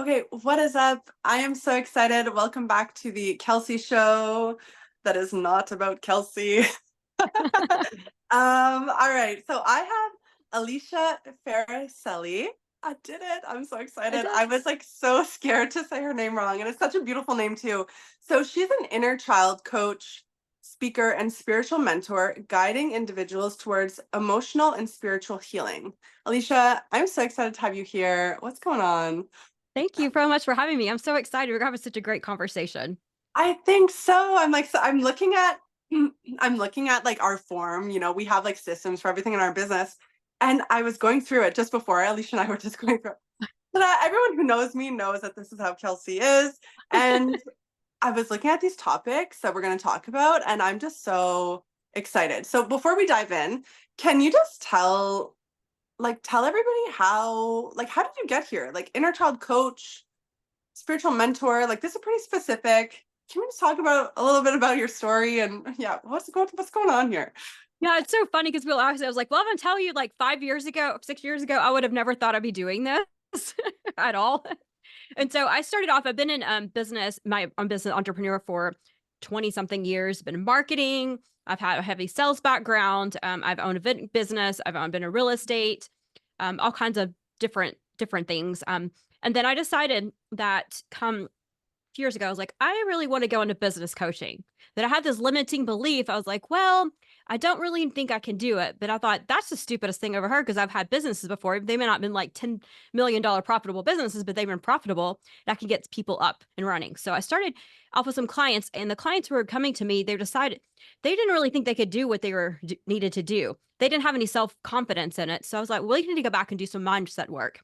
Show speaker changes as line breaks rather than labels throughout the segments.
Okay, what is up? I am so excited. Welcome back to the Kelsey show that is not about Kelsey. All right. So I have Alicia Farricielli. I did it. I'm so
I
excited.
did.
I was like so scared to say her name wrong, and it's such a beautiful name too. So she's an inner child coach, speaker, and spiritual mentor, guiding individuals towards emotional and spiritual healing. Alicia, I'm so excited to have you here. What's going on?
Thank you very much for having me. I'm so excited. We're having such a great conversation.
I think so. I'm looking at I'm looking at like our form, we have like systems for everything in our business. And I was going through it just before Alicia and I were just going through it. But everyone who knows me knows that this is how Kelsey is. And I was looking at these topics that we're going to talk about, and I'm just so excited. So before we dive in, can you just tell everybody how did you get here? Like inner child coach, spiritual mentor, like this is pretty specific. Can we just talk about a little bit about your story and yeah, what's going on here?
Yeah, it's so funny because I was like, well, I'm gonna tell you, like 5 years ago, 6 years ago, I would have never thought I'd be doing this at all. And so I started off, I've been in business, I'm business entrepreneur for 20 something years, been in marketing. I've had a heavy sales background. I've owned a business. Been in real estate, all kinds of different things. And then I decided that come years ago, I was like, I really want to go into business coaching. That I had this limiting belief. I was like, well, I don't really think I can do it. But I thought that's the stupidest thing I've ever heard because I've had businesses before. They may not have been like $10 million profitable businesses, but they've been profitable. That can get people up and running. So I started off with some clients, and the clients who were coming to me, they decided they didn't really think they could do what they were needed to do. They didn't have any self confidence in it. So I was like, well, you need to go back and do some mindset work.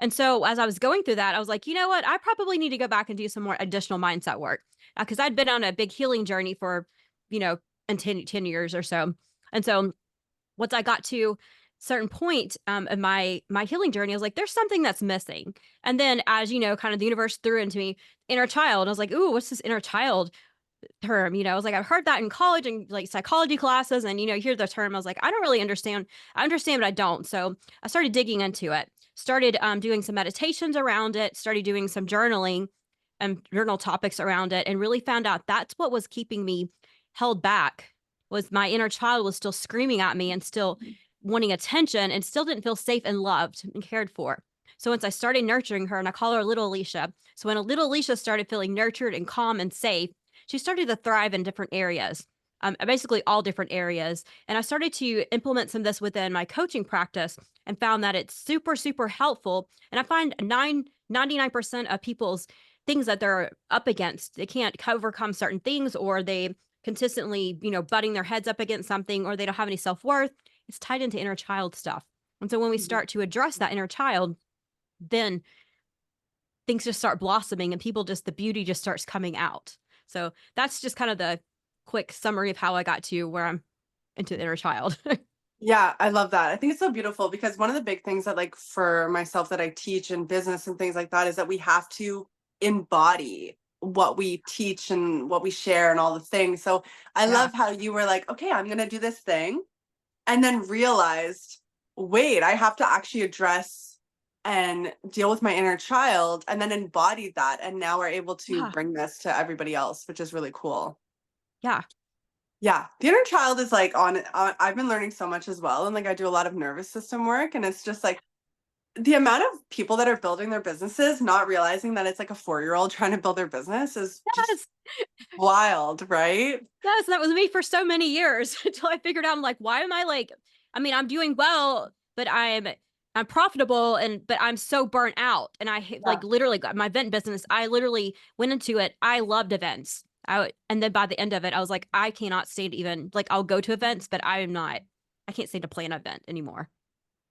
And so as I was going through that, I was like, you know what? I probably need to go back and do some more additional mindset work because I'd been on a big healing journey for, you know, and 10 years or so. And so once I got to a certain point in my healing journey, I was like, there's something that's missing. And then as you know, kind of the universe threw into me inner child. I was like, ooh, what's this inner child term? I was like, I've heard that in college and like psychology classes, and you hear the term. I was like, I don't really understand. I understand, but I don't. So I started digging into it. Started doing some meditations around it. Started doing some journaling and journal topics around it, and really found out that's what was keeping me held back. Was my inner child was still screaming at me and still wanting attention, and still didn't feel safe and loved and cared for. So once I started nurturing her, and I call her little Alicia. So when a little Alicia started feeling nurtured and calm and safe, she started to thrive in different areas, basically all different areas. And I started to implement some of this within my coaching practice and found that it's super, super helpful. And I find 99% of people's things that they're up against, they can't overcome certain things, or they consistently, butting their heads up against something, or they don't have any self worth. It's tied into inner child stuff. And so when we
Mhm.
start to address that inner child, then things just start blossoming and the beauty just starts coming out. So that's just kind of the quick summary of how I got to where I'm into the inner child.
Yeah, I love that. I think it's so beautiful because one of the big things that like for myself that I teach in business and things like that is that we have to embody what we teach and what we share and all the things. So I
Yeah.
love how you were like, okay, I'm going to do this thing, and then realized, wait, I have to actually address and deal with my inner child, and then embodied that. And now we're able to
Yeah.
bring this to everybody else, which is really cool.
Yeah.
Yeah, the inner child is like I've been learning so much as well. And like I do a lot of nervous system work, and it's just like the amount of people that are building their businesses, not realizing that it's like a 4-year-old trying to build their business is just
Yes.
wild, right?
Yes. That was me for so many years until I figured out I'm like, why am I like, I mean, I'm doing well, but I'm profitable, but I'm so burnt out. And
Yeah.
literally got my event business. I literally went into it. I loved events. And then by the end of it, I was like, I cannot stand even like I'll go to events, but I can't stand to plan an event anymore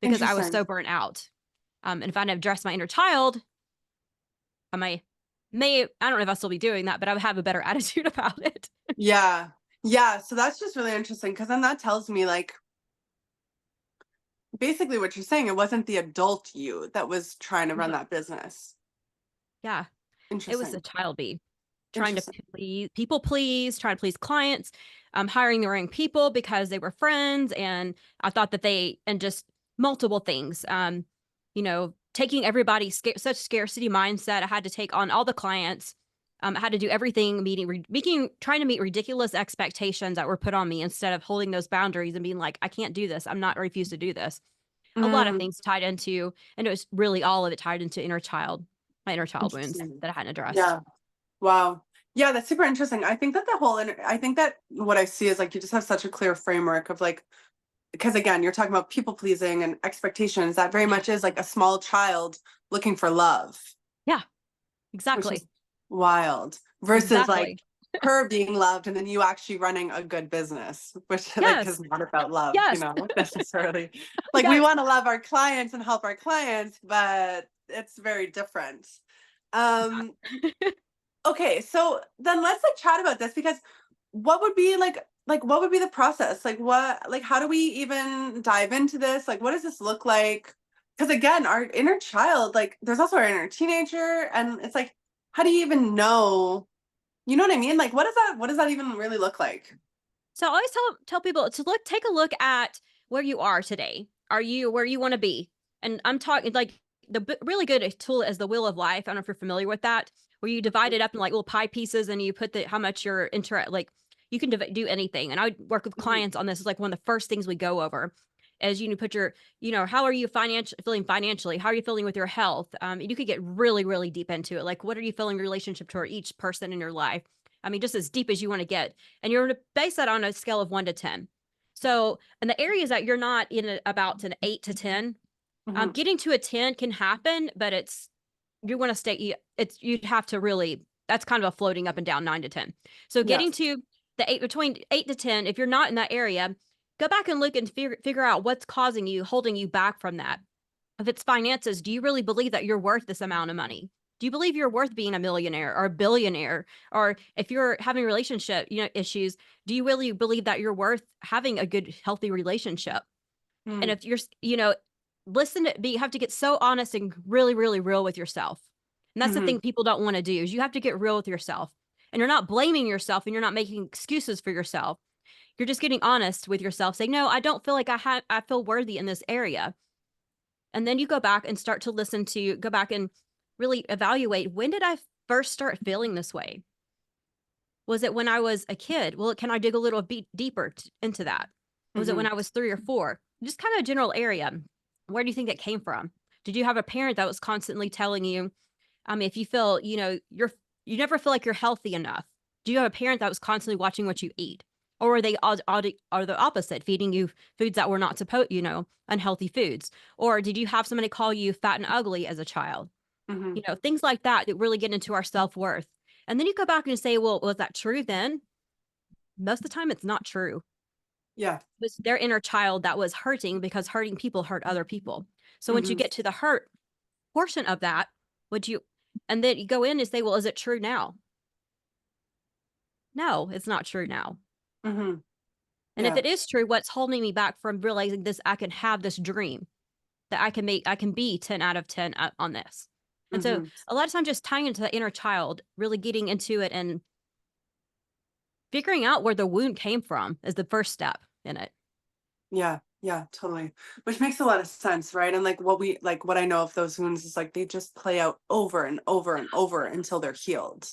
because I was
Interesting.
so burnt out. And if I didn't address my inner child, I don't know if I'll still be doing that, but I would have a better attitude about it.
Yeah. Yeah. So that's just really interesting because then that tells me like basically what you're saying, it wasn't the adult you that was trying to run
Mhm.
that business.
Yeah. It was a
Interesting.
child bee trying to
Interesting.
please, trying to please clients, hiring the wrong people because they were friends. And I thought that and just multiple things, you know, taking everybody's such scarcity mindset. I had to take on all the clients. I had to do everything, trying to meet ridiculous expectations that were put on me instead of holding those boundaries and being like, I can't do this. I'm not refuse to do this. A lot of
Mm,
things tied into, and it was really all of it tied into my inner child wounds
interesting.
that I hadn't addressed.
Yeah. Wow. Yeah, that's super interesting. I think that I think that what I see is like you just have such a clear framework of like, because again, you're talking about people pleasing and expectations. That very much is like a small child looking for love,
Yeah,
which is
exactly.
wild, versus like
Exactly.
her being loved and then you actually running a good business, which like is
Yes.
not about love,
Yes.
necessarily. Like we
Yes.
want to love our clients and help our clients, but it's very different. Um, Okay, so then let's like chat about this because what would be like what would be the process? Like what like how do we even dive into this? Like what does this look like? Because again, our inner child, like there's also our inner teenager, and it's like, how do you even know? You know what I mean? Like what does that even really look like?
So I always tell people to take a look at where you are today. Are you where you want to be? And I'm talking like really good tool is the wheel of life. I don't know if you're familiar with that, where you divide it up in like little pie pieces and you put the how much you're like you can do anything. And I work with
Mhm,
clients on this. It's like one of the first things we go over is you put your, how are you feeling financially? How are you feeling with your health? You could get really, really deep into it. Like, what are you feeling in relationship to each person in your life? I mean, just as deep as you want to get. And you're going to base that on a scale of 1 to 10. So, in the areas that you're not in about an 8 to 10,
mhm.
getting to a 10 can happen, but you want to you'd have to really, that's kind of a floating up and down 9 to 10. So, getting
Yes.
to between 8 to 10, if you're not in that area, go back and look and figure out what's holding you back from that. If it's finances, do you really believe that you're worth this amount of money? Do you believe you're worth being a millionaire or a billionaire? Or if you're having relationship, issues, do you really believe that you're worth having a good, healthy relationship? And
Mm,
if you're, you have to get so honest and really, really real with yourself. And that's the
mhm,
thing people don't want to do is you have to get real with yourself. And you're not blaming yourself and you're not making excuses for yourself. You're just getting honest with yourself, saying, no, I don't feel like I feel worthy in this area. And then you go back and start to go back and really evaluate, when did I first start feeling this way? Was it when I was a kid? Well, can I dig a little bit deeper into that? Was it when
mhm,
I was 3 or 4? Just kind of a general area. Where do you think that came from? Did you have a parent that was constantly telling you, if you feel, you never feel like you're healthy enough? Do you have a parent that was constantly watching what you eat? Or are they are the opposite, feeding you foods that were not supposed, unhealthy foods? Or did you have somebody call you fat and ugly as a child?
mhm.
Things like that that really get into our self-worth. And then you go back and say, well, was that true then? Most of the time, it's not true.
Yeah.
It was their inner child that was hurting because hurting people hurt other people. So once you
Mhm,
get to the hurt portion of that, and then you go in and say, well, is it true now? No, it's not true now.
mhm.
And if
Yeah.
it is true, what's holding me back from realizing this? I can have this dream that I can be 10 out of 10 on this. And so
Mhm.
a lot of times just tying into the inner child, really getting into it and figuring out where the wound came from is the first step in it.
Yeah, yeah, totally. Which makes a lot of sense, right? And like what I know of those wounds is like they just play out over and over and over until they're healed.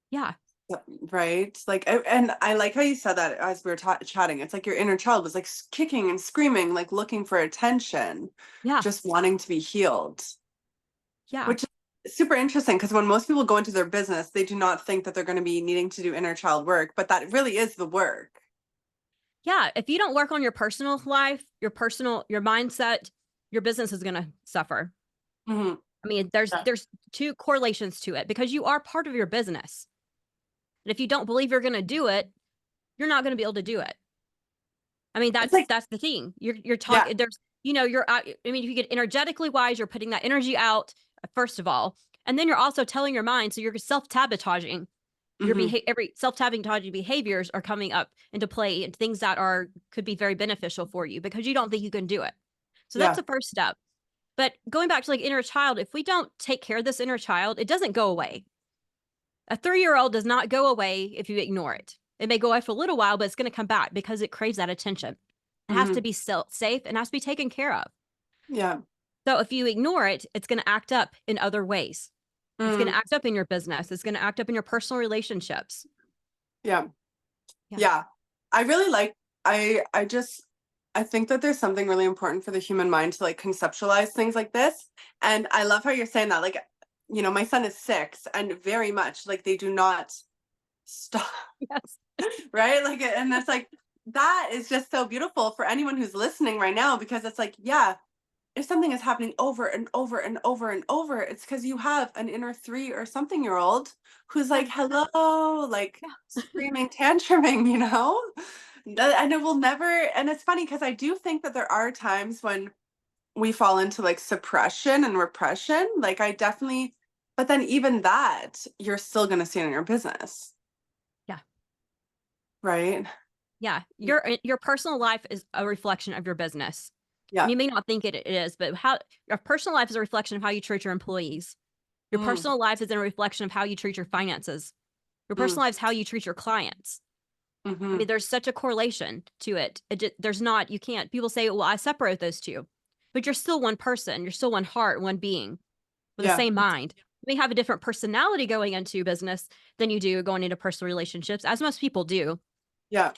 Yeah.
Yep, right? And I like how you said that as we were chatting. It's like your inner child was like kicking and screaming, like looking for attention,
Yeah.
just wanting to be healed,
Yeah.
which is super interesting because when most people go into their business, they do not think that they're going to be needing to do inner child work, but that really is the work.
Yeah. If you don't work on your personal life, your mindset, your business is going to suffer.
Hmm.
I mean,
Yeah.
there's two correlations to it because you are part of your business. And if you don't believe you're going to do it, you're not going to be able to do it. I mean,
It's like,
that's the thing. You're
yeah.
talking. There's you're. I mean, if you get energetically wise, you're putting that energy out first of all, and then you're also telling your mind. So you're self sabotaging.
Hmm.
Every self sabotaging behaviors are coming up into play, and things that could be very beneficial for you because you don't think you can do it. So that's
Yeah.
the first step. But going back to like inner child, if we don't take care of this inner child, it doesn't go away. A 3-year-old does not go away if you ignore it. It may go away for a little while, but it's going to come back because it craves that attention. It has to
Hmm.
be safe and has to be taken care of.
Yeah.
So if you ignore it, it's going to act up in other ways. It's going
Mm,
to act up in your business. It's going to act up in your personal relationships.
yeah.
Yeah.
Yeah. I really like I just I think that there's something really important for the human mind to like conceptualize things like this. And I love how you're saying that. Like, my son is 6 and very much like they do not stop,
Yes.
right? Like and that's like that is just so beautiful for anyone who's listening right now because it's like, yeah, if something is happening over and over and over and over, it's because you have an inner 3 or something year old who's
Yeah.
like, hello, like
Yeah.
screaming, tantruming, And it will never, and it's funny because I do think that there are times when we fall into like suppression and repression. Like I definitely, but then even that, you're still going to see it in your business,
Yeah.
right?
Yeah. Your personal life is a reflection of your business. And
Yeah.
you may not think it is, but how your personal life is a reflection of how you treat your employees. Your
Mm,
personal life is a reflection of how you treat your finances. Your
mm,
personal life is how you treat your clients. I
mm-hmm.
mean, there's such a correlation to it. There's not, you can't, people say, well, I separate those two, but you're still one person. You're still one heart, one being with the
Yeah.
same mind. You may have a different personality going into business than you do going into personal relationships, as most people do,
Yeah.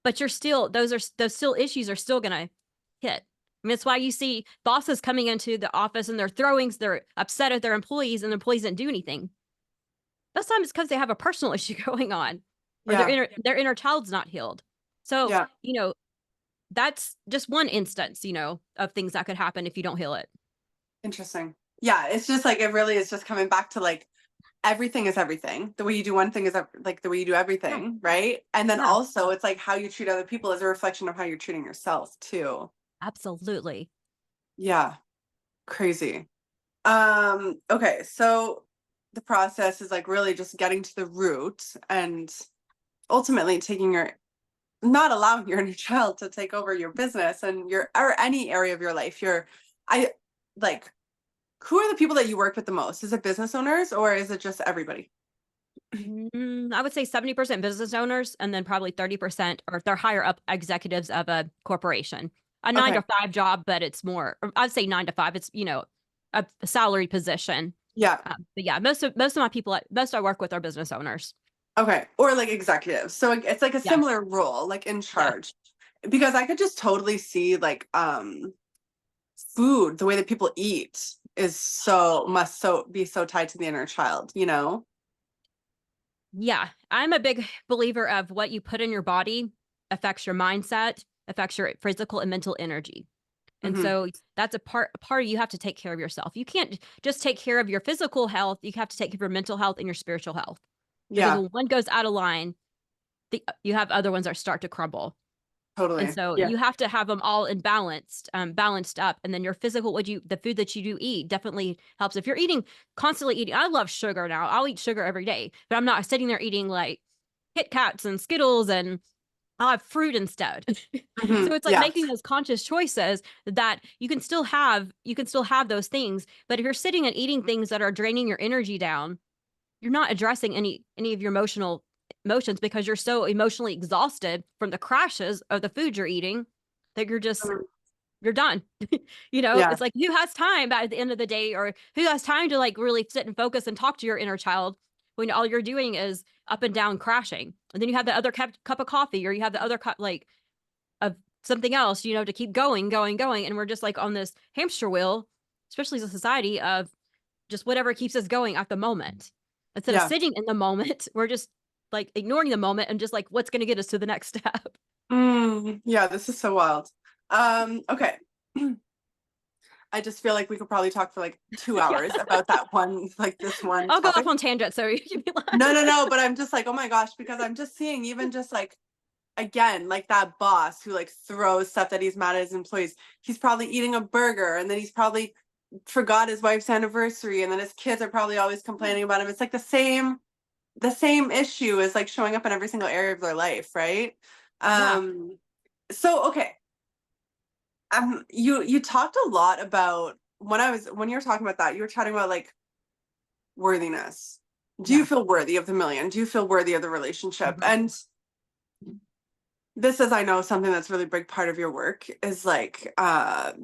but you're still, those still issues are still going to hit. I mean, it's why you see bosses coming into the office and they're upset at their employees and the employees didn't do anything. Most times it's because they have a personal issue going on or
Yeah.
their inner child's not healed. So,
Yeah.
that's just one instance, of things that could happen if you don't heal it.
Interesting. Yeah. It's just like, it really is just coming back to like, everything is everything. The way you do one thing is like the way you do
Yeah.
everything, right? And then
Yeah,
also it's like how you treat other people is a reflection of how you're treating yourself too.
absolutely.
Yeah, crazy. Okay, so the process is like really just getting to the root and ultimately taking your not allowing your inner child to take over your business and your or any area of your life. I like who are the people that you work with the most? Is it business owners or is it just everybody?
I would say 70% business owners and then probably 30% or they're higher up executives of a corporation. A nine
Okay.
to five job, but it's more, or I'd say 9 to 5. It's, a salary position.
Yeah.
But yeah, most of my people, most I work with are business owners.
Okay. Or like executives. So it's like a
Yeah.
similar role, like in
Yeah.
charge. Because I could just totally see like food, the way that people eat is must be so tied to the inner child.
Yeah. I'm a big believer of what you put in your body affects your mindset, affects your physical and mental energy. And
Hmm.
so that's a part you have to take care of yourself. You can't just take care of your physical health. You have to take care of your mental health and your spiritual health. Because
Yeah,
when one goes out of line, you have other ones that start to crumble. And
totally.
so
Yeah.
you have to have them all in balanced up. And then your physical, the food that you do eat definitely helps. If you're constantly eating, I love sugar now. I'll eat sugar every day, but I'm not sitting there eating like Kit Kats and Skittles and I'll have fruit instead.
Hmm.
So it's like
Yeah.
making those conscious choices that you can still have those things. But if you're sitting and eating things that are draining your energy down, you're not addressing any of your emotions because you're so emotionally exhausted from the crashes of the food you're eating that
Mhm.
you're done.
Yeah.
It's like who has time at the end of the day or who has time to like really sit and focus and talk to your inner child when all you're doing is up and down crashing. And then you have the other cup of coffee or you have the other cup like of something else, to keep going, going, going. And we're just like on this hamster wheel, especially as a society of just whatever keeps us going at the moment. Instead of
Yeah.
sitting in the moment, we're just like ignoring the moment and just like what's going to get us to the next step.
Yeah, this is so wild. Okay. I just feel like we could probably talk for like two
Yeah.
hours about that one, like this one
I'll go off
topic.
on tangent. So you can be
No, no,
like,
no, but I'm just like, oh my gosh, because I'm just seeing even just like again, like that boss who like throws stuff that he's mad at his employees. He's probably eating a burger and then he's probably forgot his wife's anniversary and then his kids are probably always complaining about him. It's like the same issue is like showing up in every single area of their life, right?
yeah,
So okay. You talked a lot about when you were talking about that, you were chatting about like worthiness. Do you
yeah.
feel worthy of the million? Do you feel worthy of the relationship?
Mhm.
And this is, I know, something that's really big part of your work is like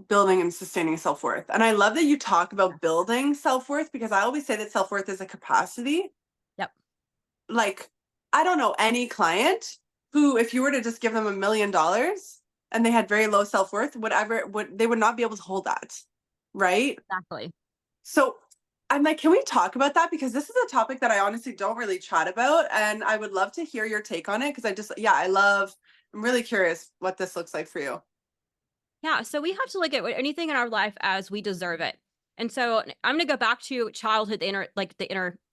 building and sustaining self-worth. And I love that you talk about building self-worth, because I always say that self-worth is a capacity.
Yep.
Like, I don't know any client who, if you were to just give them $1 million and they had very low self-worth, whatever, they would not be able to hold that. Right.
Exactly.
So I'm like, can we talk about that? Because this is a topic that I honestly don't really chat about. And I would love to hear your take on it. Cause I'm really curious what this looks like for you.
Yeah, so we have to look at anything in our life as we deserve it. And so I'm going to go back to childhood, the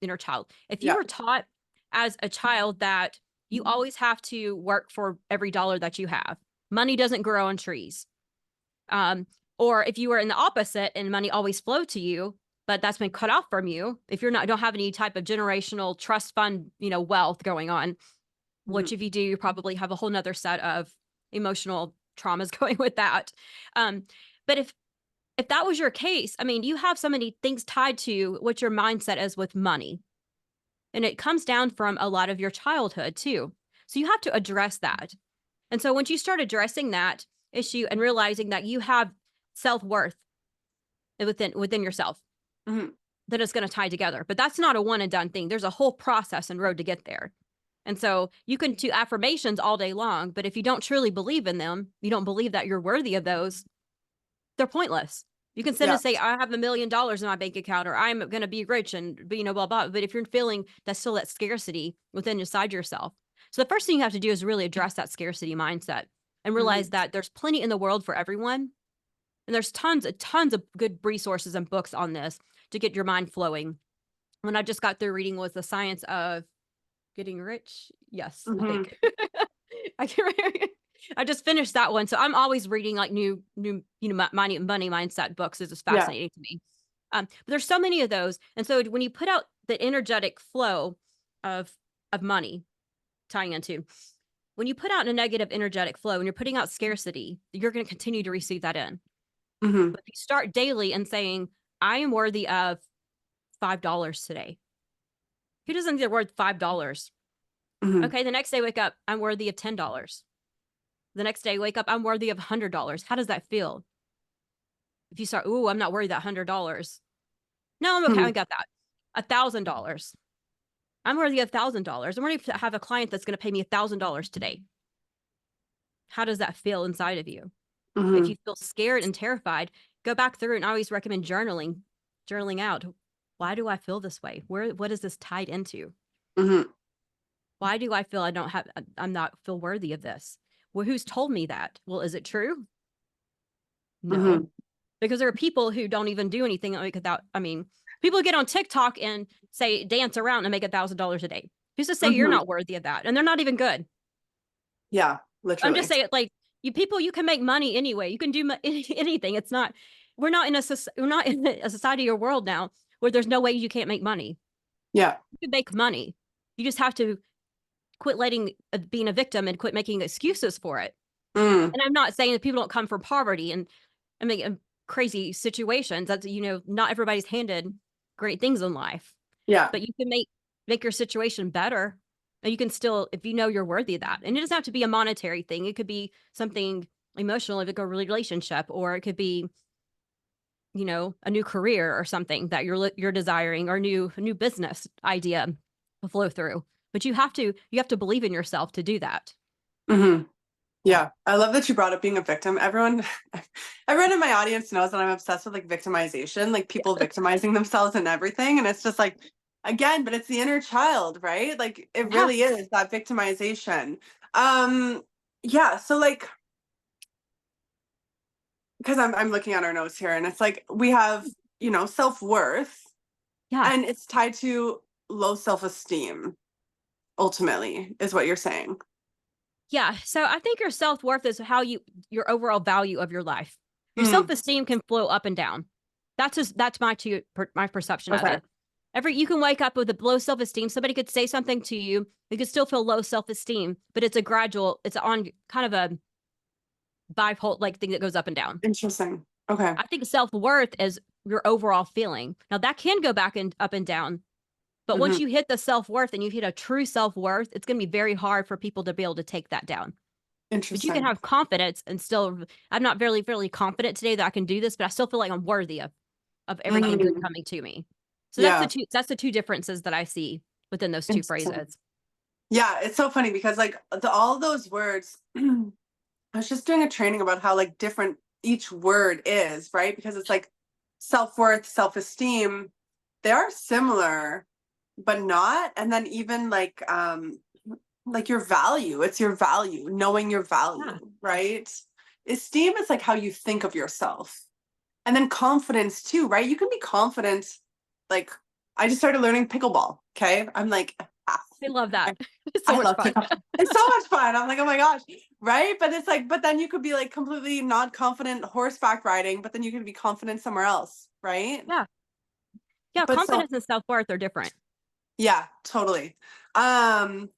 inner child. If you
Yeah.
were taught as a child that you always have to work for every dollar that you have, money doesn't grow on trees. Um, or if you were in the opposite and money always flowed to you, but that's been cut off from you, if don't have any type of generational trust fund, wealth going on,
Mhm.
which if you do, you probably have a whole nother set of emotional traumas going with that. Um, but if that was your case, I mean, you have so many things tied to what your mindset is with money. And it comes down from a lot of your childhood too. So you have to address that. And so once you start addressing that issue and realizing that you have self-worth within yourself,
Mhm.
then it's going to tie together. But that's not a one and done thing. There's a whole process and road to get there. And so you can do affirmations all day long, but if you don't truly believe in them, you don't believe that you're worthy of those, they're pointless. You can sit
Yeah.
and say, I have $1 million in my bank account, or I'm going to be rich and, blah, blah. But if you're feeling that's still that scarcity within inside yourself. So the first thing you have to do is really address that scarcity mindset and realize
Mhm.
that there's plenty in the world for everyone. And there's tons of good resources and books on this to get your mind flowing. When I just got through reading was The Science of Getting Rich. Yes, I
Mhm.
think. I can't remember. I just finished that one. So I'm always reading like new, money mindset books. It's just
Yeah.
fascinating to me. But there's so many of those. And so when you put out the energetic flow of money tying into, when you put out a negative energetic flow and you're putting out scarcity, you're going to continue to receive that in.
Mhm.
But if you start daily and saying, I am worthy of $5 today. Who doesn't get worth $5?
Mhm.
Okay, the next day wake up, I'm worthy of $10. The next day wake up, I'm worthy of $100. How does that feel? If you start, ooh, I'm not worthy of that $100. No, I'm okay. I
Mhm.
got that. $1,000. I'm worthy of $1,000. I'm worthy to have a client that's going to pay me $1,000 today. How does that feel inside of you? If
Mhm.
you feel scared and terrified, go back through and I always recommend journaling out. Why do I feel this way? What is this tied into?
Mhm.
Why do I feel I'm not feel worthy of this? Well, who's told me that? Well, is it true? No,
Mhm.
because there are people who don't even do anything like without, people get on TikTok and say, dance around and make $1,000 a day. Who's to say you're
Mhm.
not worthy of that? And they're not even good.
Yeah,
I'm just
literally.
saying, like, you can make money anyway. You can do anything. It's not, we're not in a society or world now where there's no way you can't make money.
Yeah.
You can make money. You just have to quit being a victim and quit making excuses for it.
Mm.
And I'm not saying that people don't come from poverty and crazy situations. That's, not everybody's handed great things in life,
Yeah.
but you can make your situation better. And you can still, if you know you're worthy of that. And it doesn't have to be a monetary thing. It could be something emotional, if it could be a relationship, or it could be, a new career or something that you're desiring, or a new business idea to flow through. But you have to believe in yourself to do that.
Mhm.
Yeah.
Yeah, I love that you brought up being a victim. Everyone in my audience knows that I'm obsessed with like victimization, like people victimizing themselves and everything. And it's just like, again, but it's the inner child, right? Like it
Yeah.
really is that victimization. Um, yeah, so like, because I'm looking at our notes here, and it's like we have, self-worth,
Yeah.
and it's tied to low self-esteem, ultimately, is what you're saying.
Yeah. So I think your self-worth is your overall value of your life. Your
Mm,
self-esteem can flow up and down. That's my perception of
okay.
it. You can wake up with a low self-esteem. Somebody could say something to you. You could still feel low self-esteem, but it's on kind of a bipolar like thing that goes up and down.
Interesting. Okay.
I think self-worth is your overall feeling. Now that can go back and up and down. But once
Hmm.
you hit the self-worth and you hit a true self-worth, it's going to be very hard for people to be able to take that down. But you can
Interesting.
have confidence and still, I'm not very, very confident today that I can do this, but I still feel like I'm worthy of everything good
Mm,
coming to me. So
yeah.
that's the two differences that I see within those two
Interesting.
phrases.
Yeah, it's so funny because like all those words, I was just doing a training about how like different each word is, right? Because it's like self-worth, self-esteem, they are similar, but not. And then even like your value, it's your value, knowing your
Yeah.
value, right? Esteem is like how you think of yourself. And then confidence too, right? You can be confident. Like I just started learning pickleball. Okay. I'm like, ah,
I love that. It's so
I
much
love
fun.
pickleball. It's so much fun. I'm like, oh my gosh. Right. But it's like, but then you could be like completely not confident horseback riding, but then you can be confident somewhere else. Right.
Yeah. Yeah.
But so,
Confidence and self-worth are different.
yeah, totally. Um,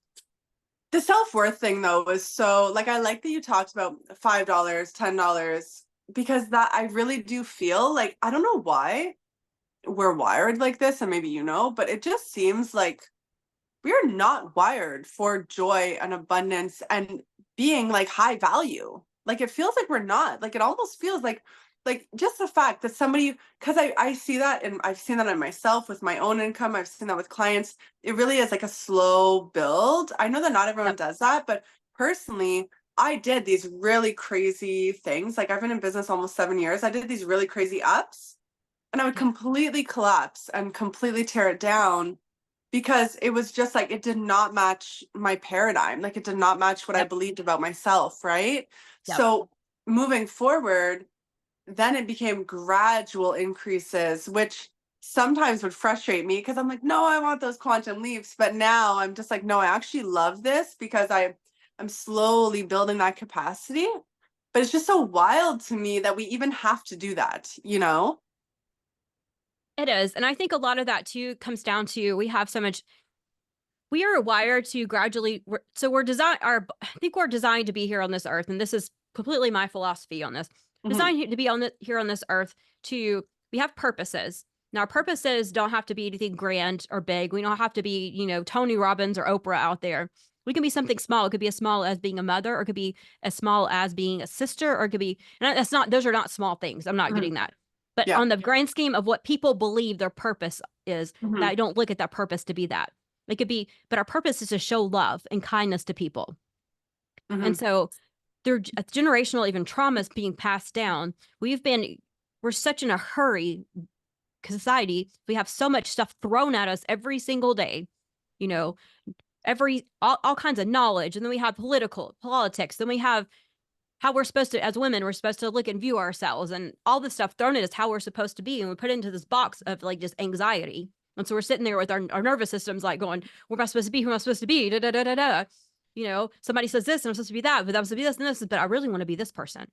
the self-worth thing though was so like I like that you talked about $5, $10, because that I really do feel like I don't know why we're wired like this, and maybe you know, but it just seems like we're not wired for joy and abundance and being like high value. Like it feels like we're not. Like it almost feels like just the fact that somebody, because I see that and I've seen that in myself with my own income, I've seen that with clients. It really is like a slow build. I know that not everyone
Yep.
does that, but personally I did these really crazy things. Like I've been in business almost 7 years. I did these really crazy ups and I would
Yeah.
completely collapse and completely tear it down because it was just like it did not match my paradigm. Like it did not match what I
Yep.
believed about myself, right?
Yep.
So moving forward, then it became gradual increases, which sometimes would frustrate me because I'm like, no, I want those quantum leaps. But now I'm just like, no, I actually love this because I'm slowly building that capacity. But it's just so wild to me that we even have to do that, you know?
It is. And I think a lot of that too comes down to we have so much, we are wired to gradually, so we're designed, I think we're designed to be here on this earth. And this is completely my philosophy on this,
Hmm.
designed to be here on this earth to, we have purposes. Now, our purposes don't have to be anything grand or big. We don't have to be, Tony Robbins or Oprah out there. We can be something small. It could be as small as being a mother, or it could be as small as being a sister, or it could be, and that's not, those are not small things. I'm not
Hmm.
getting that. But
Yeah.
on the grand scheme of what people believe their purpose is, that
Hmm.
I don't look at that purpose to be that. It could be, but our purpose is to show love and kindness to people. And
Hmm.
so through generational even traumas being passed down, we're such in a hurry society. We have so much stuff thrown at us every single day, you know, all kinds of knowledge. And then we have politics. Then we have how we're supposed to, as women, we're supposed to look and view ourselves, and all this stuff thrown at us how we're supposed to be. And we put it into this box of like just anxiety. And so we're sitting there with our nervous systems like going, where am I supposed to be? Who am I supposed to be? Da, da, da, da, da. Somebody says this and I'm supposed to be that, but I'm supposed to be this and this, but I really want to be this person.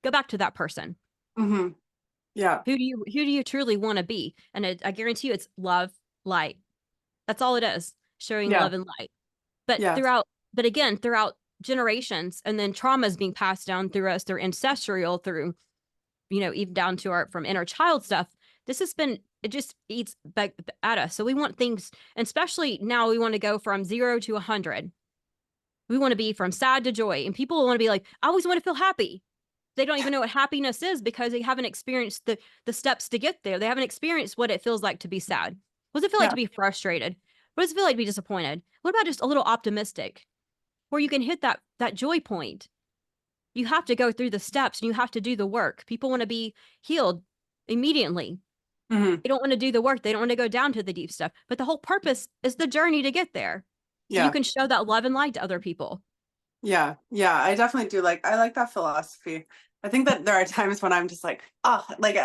Go back to that person.
Hmm. Yeah.
Who do you truly want to be? And I guarantee you it's love, light. That's all it is. Showing
Yeah.
love and light. But
Yeah.
throughout generations, and then traumas being passed down through us, through ancestral, through, even down to our from inner child stuff. This has been, it just eats back at us. So we want things, and especially now we want to go from 0 to 100. We want to be from sad to joy. And people want to be like, I always want to feel happy. They don't even know what happiness is because they haven't experienced the steps to get there. They haven't experienced what it feels like to be sad. What does it feel like
Yeah.
to be frustrated? What does it feel like to be disappointed? What about just a little optimistic, where you can hit that joy point? You have to go through the steps and you have to do the work. People want to be healed immediately.
Hmm.
They don't want to do the work. They don't want to go down to the deep stuff. But the whole purpose is the journey to get there. So you
Yeah.
can show that love and light to other people.
Yeah. Yeah. I definitely do I like that philosophy. I think that there are times when I'm just like, oh, like,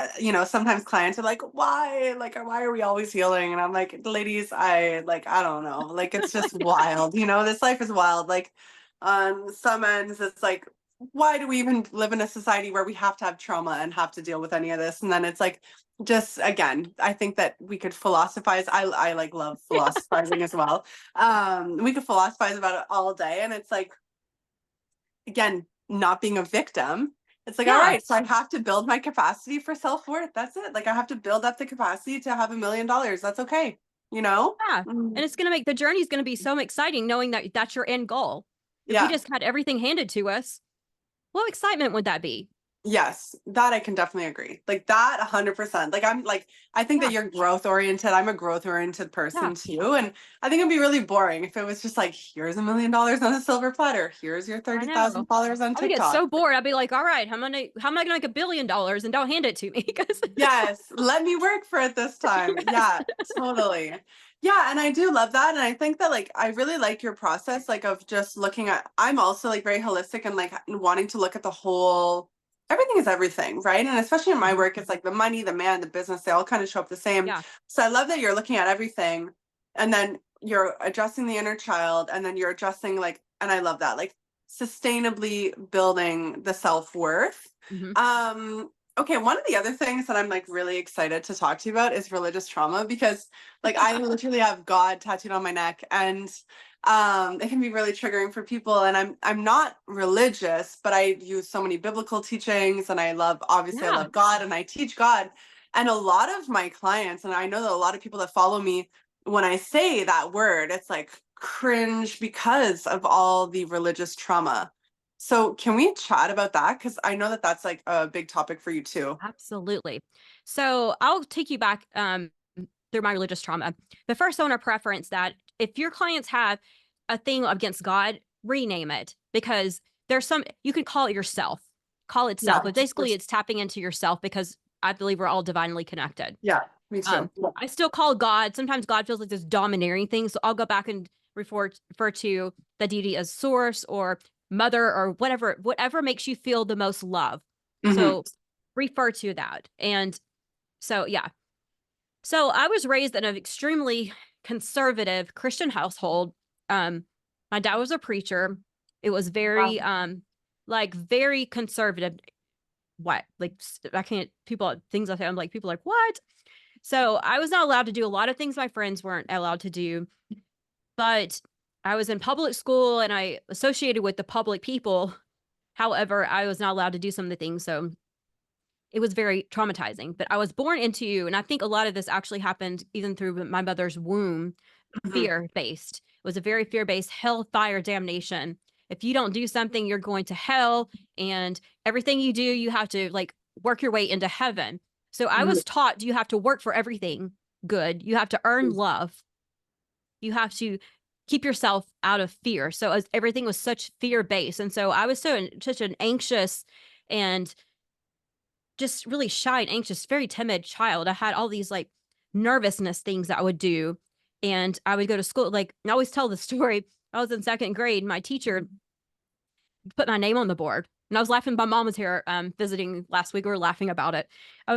sometimes clients are like, why? Like, why are we always healing? And I'm like, ladies, I don't know. Like, it's just wild. This life is wild. Like, on some ends, it's like, why do we even live in a society where we have to have trauma and have to deal with any of this? And then it's like, just again, I think that we could philosophize. I like love philosophizing as well. We could philosophize about it all day. And it's like, again, not being a victim. It's like, all
Yeah.
right, so I have to build my capacity for self-worth. That's it. Like I have to build up the capacity to have $1 million. That's okay. You know?
Yeah.
Mm.
And it's going to make the journey is going to be so exciting knowing that that's your end goal. If we
Yeah.
just had everything handed to us, what excitement would that be?
Yes, that I can definitely agree. Like that 100%. I think that
Yeah,
you're growth oriented. I'm a growth oriented person
yeah,
too. And I think it'd be really boring if it was just like, here's $1 million on a silver platter. Here's your
I
30,000
know.
followers on
I would get
TikTok.
so bored. I'd be like, all right, how am I gonna make $1 billion and don't hand it to me? Because
Yes, let me work for it this time.
yes.
Yeah, totally. Yeah, and I do love that. And I think that like I really like your process, like of just looking at, I'm also like very holistic and like wanting to look at the whole, everything is everything, right? And especially in my
Mhm.
work, it's like the money, the man, the business, they all kind of show up the same.
Yeah,
So I love that you're looking at everything and then you're addressing the inner child and then you're addressing like, and I love that, like sustainably building the self-worth.
hmm,
Um, Okay, one of the other things that I'm like really excited to talk to you about is religious trauma because like I literally have God tattooed on my neck and it can be really triggering for people and I'm not religious, but I use so many biblical teachings and I love obviously I
yeah,
love God and I teach God. And a lot of my clients and I know that a lot of people that follow me when I say that word, it's like cringe because of all the religious trauma. So can we chat about that? Because I know that that's like a big topic for you too.
absolutely. So I'll take you back through my religious trauma. But first, I want to preference that if your clients have a thing against God, rename it because there's some you can call it yourself, call it self,
Yeah.
but basically it's tapping into yourself because I believe we're all divinely connected.
Yeah, me too. Yeah.
I still call God. Sometimes God feels like this domineering thing, so I'll go back and refer to the deity as source or mother or whatever makes you feel the most love.
Hmm.
So refer to that. And so yeah. So I was raised in an extremely conservative Christian household. Um, my dad was a preacher. It was very
Wow.
like very conservative. What? Like I can't people things I say I'm like people are like what? So I was not allowed to do a lot of things my friends weren't allowed to do, but I was in public school and I associated with the public people. However, I was not allowed to do some of the things. So it was very traumatizing. But I was born into, and I think a lot of this actually happened even through my mother's womb,
Hmm.
fear based. It was a very fear based hellfire damnation. If you don't do something, you're going to hell. And everything you do, you have to like work your way into heaven. So I
Hmm.
was taught you have to work for everything good. You have to earn love. You have to keep yourself out of fear. So as everything was such fear based. And so I was such an anxious and just really shy and anxious, very timid child. I had all these like nervousness things that I would do. And I would go to school. Like I always tell the story. I was in second grade. My teacher put my name on the board. And I was laughing. My mom was here visiting last week. We were laughing about it.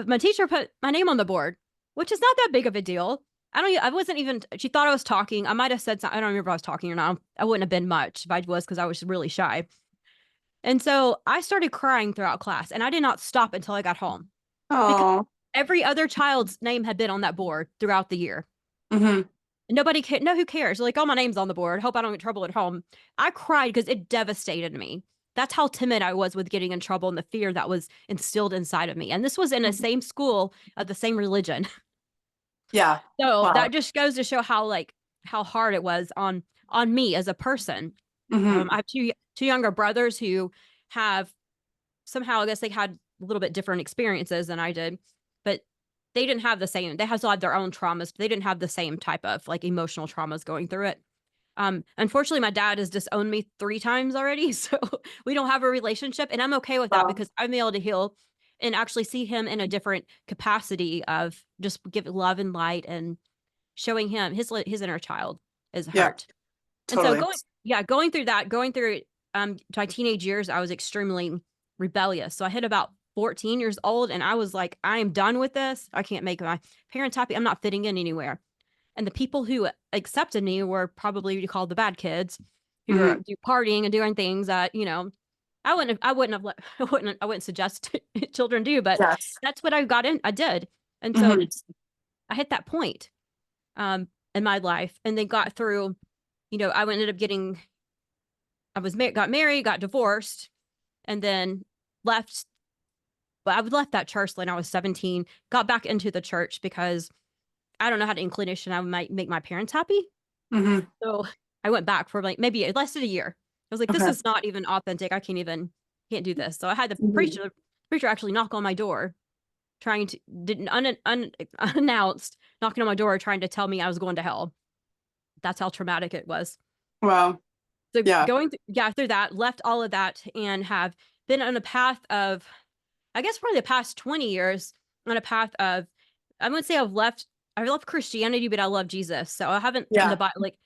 My teacher put my name on the board, which is not that big of a deal. I wasn't even, she thought I was talking. I might have said something. I don't remember if I was talking or not. I wouldn't have been much if I was because I was really shy. And so I started crying throughout class and I did not stop until I got home because
Oh.
every other child's name had been on that board throughout the year.
Hmm.
Nobody cared. No, who cares? Like, oh, my name's on the board. Hope I don't get in trouble at home. I cried because it devastated me. That's how timid I was with getting in trouble and the fear that was instilled inside of me. And this was in the same school of the same religion.
Yeah.
So
Wow.
that just goes to show how like how hard it was on me as a person.
Hmm.
I have two younger brothers who have somehow I guess they had a little bit different experiences than I did, but they didn't have the same. They still had their own traumas, but they didn't have the same type of like emotional traumas going through it. Unfortunately, my dad has disowned me 3 times already, so we don't have a relationship, and I'm okay with that
Wow.
because I'm able to heal and actually see him in a different capacity of just give love and light and showing him his inner child is
Yeah,
hurt. And so
totally.
going through that, going through my teenage years, I was extremely rebellious. So I hit about 14 years old and I was like, I am done with this. I can't make my parents happy. I'm not fitting in anywhere. And the people who accepted me were probably what you call the bad kids who are
Hmm.
do partying and doing things that, I wouldn't have let, I wouldn't suggest children do, but
Yes.
that's what I got in. I did. And so
Hmm.
I hit that point in my life and then got through, I ended up getting got married, got divorced, and then left. But I left that church when I was 17, got back into the church because I don't know how to inclination I might make my parents happy.
Hmm.
So I went back for like maybe less than a year. was like, this
Okay.
is not even authentic. I can't do this. So I had the
Mhm.
preacher actually knock on my door, trying to didn't unannounced, knocking on my door, trying to tell me I was going to hell. That's how traumatic it was.
Wow.
So
Yeah.
through that, left all of that and have been on a path of, I guess, probably the past 20 years on a path of, I wouldn't say I left Christianity, but I love Jesus. So I haven't in the
Yeah.
Bible, like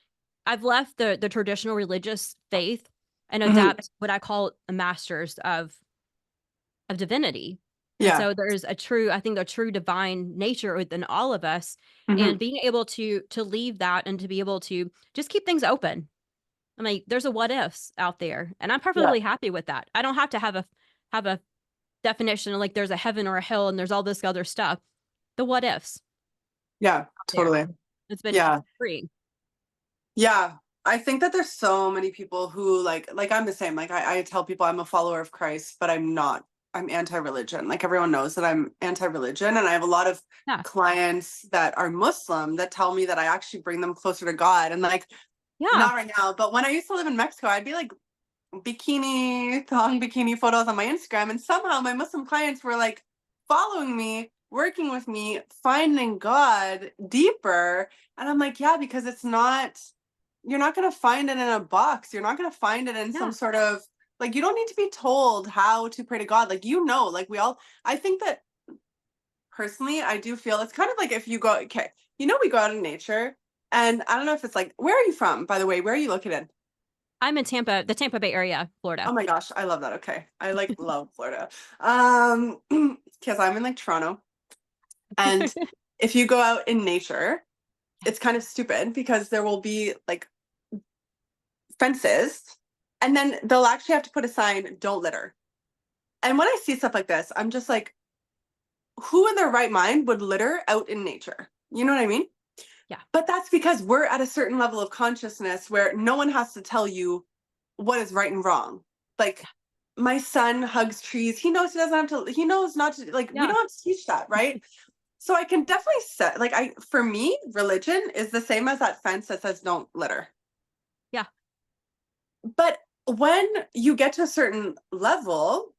I've left the traditional religious faith and
Mhm.
adapt what I call a masters of divinity. And
Yeah.
so there's I think, a true divine nature within all of us,
Mhm.
and being able to leave that and to be able to just keep things open. I mean, there's a what ifs out there, and I'm
Yeah.
perfectly happy with that. I don't have to have a definition of like there's a heaven or a hell and there's all this other stuff. The what ifs
Yeah.
out there.
Totally.
It's been
Yeah.
free.
Yeah. I think that there's so many people who like I'm the same. Like I tell people I'm a follower of Christ, but I'm not. I'm anti-religion. Like everyone knows that I'm anti-religion. And I have a lot of
Yeah.
clients that are Muslim that tell me that I actually bring them closer to God. And like
Yeah.
not right now, but when I used to live in Mexico, I'd be like thong bikini photos on my Instagram. And somehow my Muslim clients were like following me, working with me, finding God deeper. And I'm like, yeah, because you're not going to find it in a box. You're not going to find it in some
Yeah.
sort of, like, you don't need to be told how to pray to God. Like, like I think that personally, I do feel it's kind of like if you go, okay, we go out in nature. And I don't know if it's like, where are you from, by the way? Where are you located?
I'm in the Tampa Bay area,
Oh
Florida.
my gosh, I love that. Okay. I like love Florida. Because I'm in like Toronto. And if you go out in nature, it's kind of stupid because there will be like fences and then they'll actually have to put a sign, don't litter. And when I see stuff like this, I'm just like, who in their right mind would litter out in nature? You know what I mean?
Yeah.
But that's because we're at a certain level of consciousness where no one has to tell you what is right and wrong. Like my son hugs trees. He knows he knows not to, like, we
Yeah.
don't have to teach that, right? So I can definitely set, like, for me, religion is the same as that fence that says don't litter.
Yeah.
But when you get to a certain level,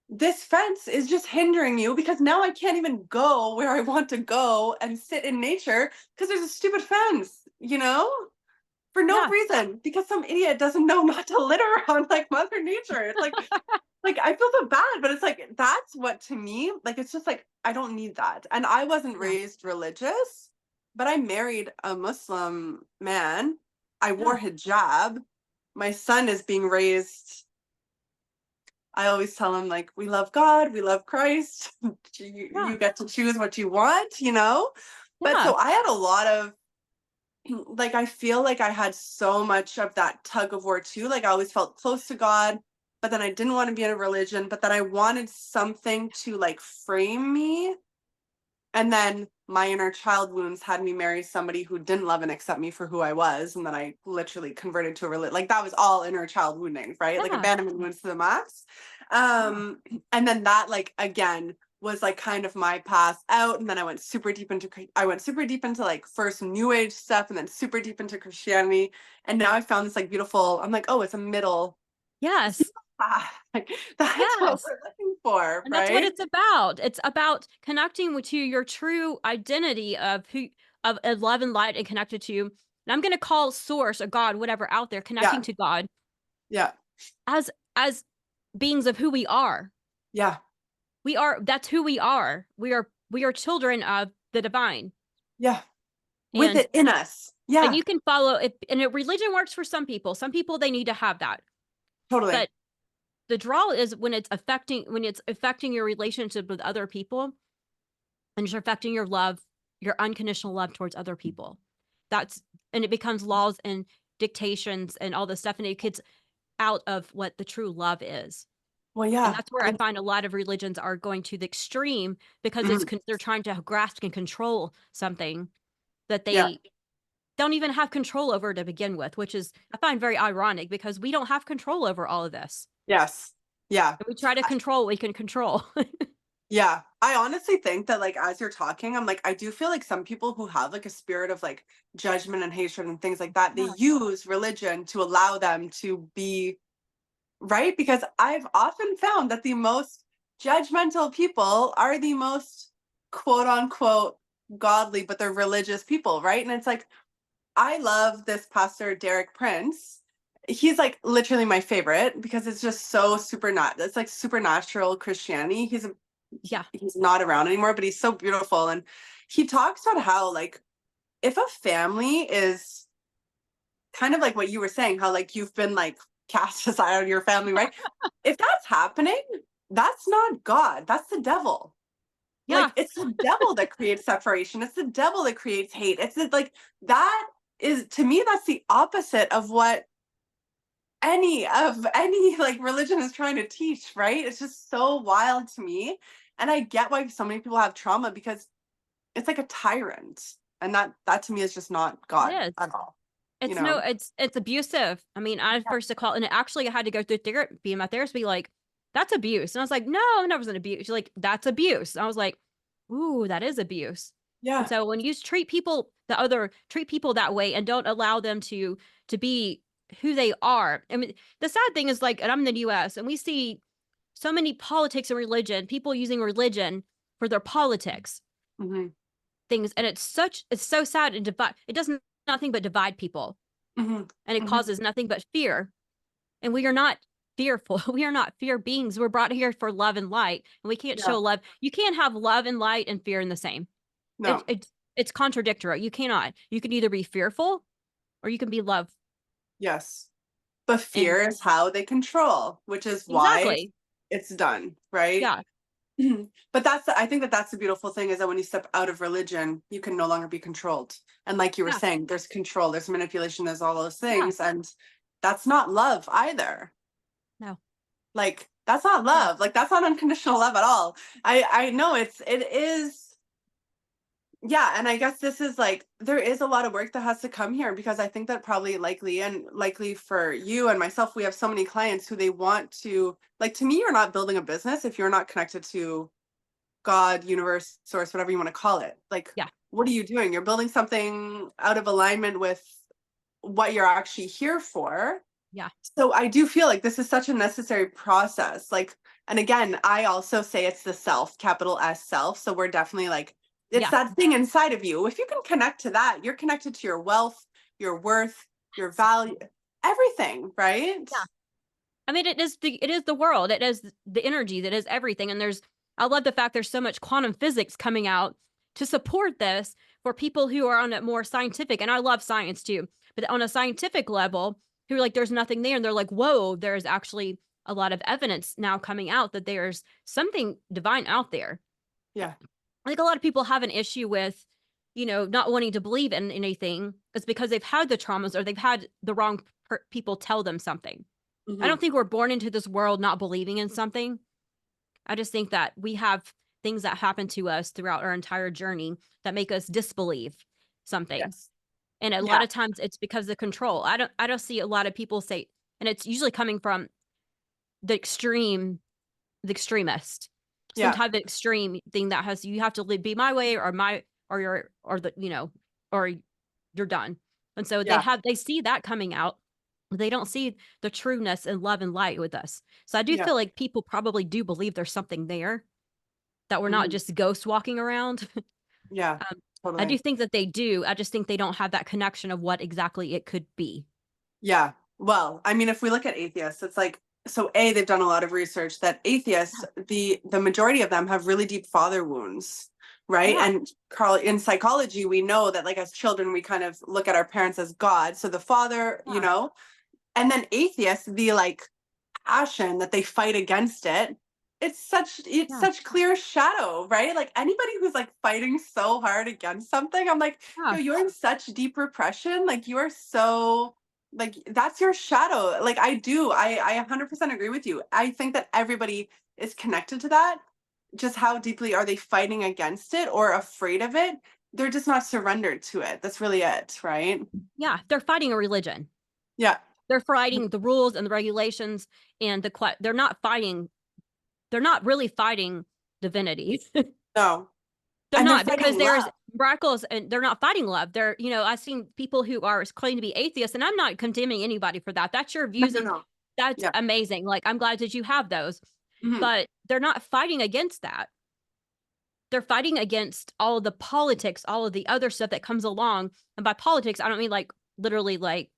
this fence is just hindering you because now I can't even go where I want to go and sit in nature because there's a stupid fence, for no
Yeah.
reason, because some idiot doesn't know not to litter on like Mother Nature. It's like I feel so bad, but it's like that's what to me, like it's just like I don't need that. And I wasn't
Yeah.
raised religious, but I married a Muslim man. I
Yeah.
wore hijab. My son is being raised. I always tell him like we love God, we love Christ.
Yeah.
You get to choose what you want. But
Yeah.
so I had a lot of like I feel like I had so much of that tug of war too. Like I always felt close to God, but then I didn't want to be in a religion, but then I wanted something to like frame me. And then my inner child wounds had me marry somebody who didn't love and accept me for who I was. And then I literally converted to a religion. Like that was all inner child wounding, right? Like
Yeah.
abandonment wounds to the max.
Yeah.
And then that like again was like kind of my path out. And then I went super deep into like first new age stuff and then super deep into Christianity. And now I found this like beautiful, I'm like, oh, it's a middle.
Yes.
Like, that's what
Yes.
we're looking for,
And that's what
right?
it's about. It's about connecting to your true identity of love and light and connected to. And I'm gonna call source or God, whatever out there, connecting
Yeah.
to God
Yeah.
as beings of who we are.
Yeah.
That's who we are. We are children of the divine.
Yeah. With
And
it in us. Yeah,
you can follow it, and religion works for some people. Some people, they need to have that.
totally.
But the draw is when it's affecting your relationship with other people, and it's affecting your love, your unconditional love towards other people. That's and it becomes laws and dictations and all this stuff, and it gets out of what the true love is.
Well,
And
yeah.
that's where I find a lot of religions are going to the extreme because
Mhm.
they're trying to grasp and control something that
Yeah.
they don't even have control over to begin with, which is I find very ironic because we don't have control over all of this.
Yes. Yeah.
And we try to
I
control what we can control.
yeah. I honestly think that, like, as you're talking, I'm like, I do feel like some people who have, like, a spirit of, like, judgment and hatred and things like that, they
Yeah.
use religion to allow them to be right? Because I've often found that the most judgmental people are the most quote unquote godly, but they're religious people, right? And it's like, I love this pastor, Derek Prince. He's like literally my favorite because it's just so super not it's like supernatural Christianity.
Yeah.
He's not around anymore, but he's so beautiful. And he talks about how like if a family is kind of like what you were saying, how like you've been like cast aside of your family, right? If that's happening, that's not God. That's the devil.
Yeah.
Like it's the devil that creates separation. It's the devil that creates hate. Like that is to me, that's the opposite of what any like religion is trying to teach, right? It's just so wild to me. And I get why so many people have trauma because it's like a tyrant. And that to me is just not
It
God
is.
at all. You
It's no,
know?
it's abusive. I mean, I
Yeah.
first to call, and actually I had to go through therapy, and my therapist be like, "That's abuse," and I was like, "No, that wasn't abuse." She's like, "That's abuse." And I was like, "Ooh, that is abuse." And
Yeah.
so when you treat people that way and don't allow them to be who they are. I mean, the sad thing is like, and I'm in the US and we see so many politics and religion, people using religion for their politics
Hmm.
things, and it's so sad and divide. It does nothing but divide people,
Hmm.
and it
Hmm.
causes nothing but fear. And we are not fearful. We are not fear beings. We're brought here for love and light, and we can't
Yeah.
show love. You can't have love and light and fear in the same. It,
No.
it it's contradictory. You cannot. You can either be fearful or you can be love.
Yes. But
And
fear is how they control, which is why
exactly.
it's done, right?
Yeah.
But I think that that's the beautiful thing is that when you step out of religion, you can no longer be controlled. And like you were
Yeah.
saying, there's control, there's manipulation, there's all those
Yeah.
things. And that's not love either.
No.
Like that's not
No.
love. Like that's not unconditional love at all. I know it is. Yeah, and I guess this is like there is a lot of work that has to come here because I think that probably likely for you and myself, we have so many clients who they want to like to me, you're not building a business if you're not connected to God, universe, source, whatever you want to call it. Like,
Yeah.
what are you doing? You're building something out of alignment with what you're actually here for.
Yeah.
So I do feel like this is such a necessary process. Like, and again, I also say it's the self, capital S self. So we're definitely like, it's
Yeah.
that thing inside of you. If you can connect to that, you're connected to your wealth, your worth, your value, everything, right?
Yeah. I mean, it is the world. It is the energy that is everything. And I love the fact there's so much quantum physics coming out to support this for people who are on a more scientific. And I love science too, but on a scientific level, who are like, there's nothing there. And they're like, whoa, there's actually a lot of evidence now coming out that there's something divine out there.
Yeah.
I think a lot of people have an issue with, not wanting to believe in anything. It's because they've had the traumas or they've had the wrong people tell them something. I
Hmm.
don't think we're born into this world not believing in something. I just think that we have things that happen to us throughout our entire journey that make us disbelieve something.
Yes.
And a lot
Yeah.
of times it's because of control. I don't see a lot of people say, and it's usually coming from the the extremist, some
Yeah.
type of extreme thing that has you have to live, be my way or my or your or the or you're done. And so
Yeah.
they see that coming out. They don't see the trueness and love and light with us. So I do
Yeah.
feel like people probably do believe there's something there, that we're not
Hmm.
just ghosts walking around.
Yeah.
I do
Totally.
think that they do. I just think they don't have that connection of what exactly it could be.
Yeah. Well, I mean, if we look at atheists, it's like so A, they've done a lot of research that atheists, the majority of them have really deep father wounds, right?
Yeah.
And Carl, in psychology, we know that like as children, we kind of look at our parents as God. So the father,
Yeah.
and then atheists, the like passion that they fight against it, it's
Yeah.
such clear shadow, right? Like anybody who's like fighting so hard against something, I'm like,
Yeah.
you're in such deep repression. Like you are so like that's your shadow. Like I 100% agree with you. I think that everybody is connected to that. Just how deeply are they fighting against it or afraid of it? They're just not surrendered to it. That's really it, right?
Yeah. They're fighting a religion.
Yeah.
They're fighting the rules and the regulations and they're not really fighting divinity.
No.
They're
And they're
not, because
fighting
there's
love.
miracles and they're not fighting love. I've seen people who are claim to be atheists, and I'm not condemning anybody for that. That's your
No,
views
no,
and
no.
That's
Yeah.
amazing. Like, I'm glad that you have those,
Mhm.
but they're not fighting against that. They're fighting against all of the politics, all of the other stuff that comes along. And by politics, I don't mean like literally like